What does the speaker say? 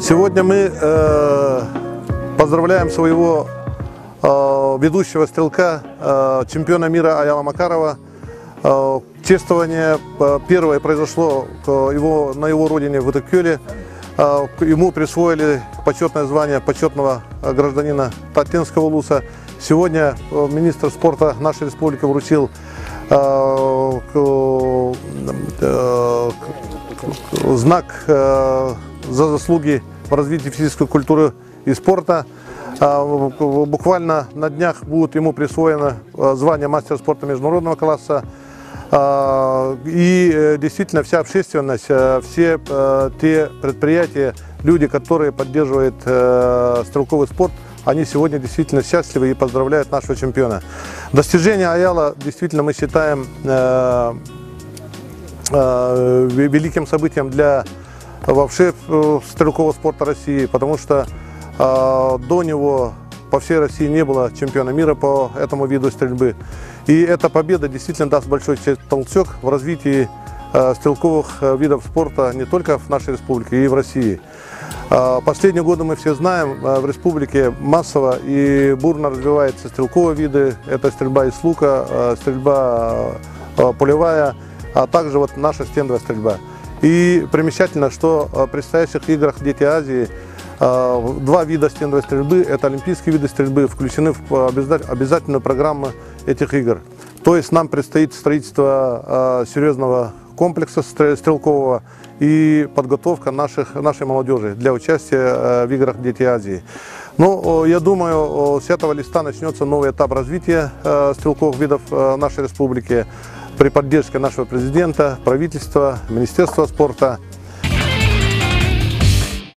Сегодня мы поздравляем своего ведущего стрелка, чемпиона мира Аяла Макарова. Чествование первое произошло на его родине в Итакёле. Ему присвоили почетное звание почетного гражданина Татинского улуса. Сегодня министр спорта нашей республики вручил знак за заслуги в развитии физической культуры и спорта. Буквально на днях будет ему присвоено звание мастера спорта международного класса. И действительно вся общественность, все те предприятия, люди, которые поддерживают стрелковый спорт, они сегодня действительно счастливы и поздравляют нашего чемпиона. Достижение Аяла действительно мы считаем великим событием для вообще стрелкового спорта России, потому что до него по всей России не было чемпиона мира по этому виду стрельбы. И эта победа действительно даст большой толчок в развитии стрелковых видов спорта не только в нашей республике, и в России. Последние годы мы все знаем, в республике массово и бурно развиваются стрелковые виды. Это стрельба из лука, стрельба полевая, а также вот наша стендовая стрельба. И примечательно, что в предстоящих играх «Дети Азии» два вида стендовой стрельбы, это олимпийские виды стрельбы, включены в обязательную программу этих игр. То есть нам предстоит строительство серьезного комплекса стрелкового и подготовка нашей молодежи для участия в играх «Дети Азии». Ну, я думаю, с этого листа начнется новый этап развития стрелковых видов нашей республики при поддержке нашего президента, правительства, Министерства спорта.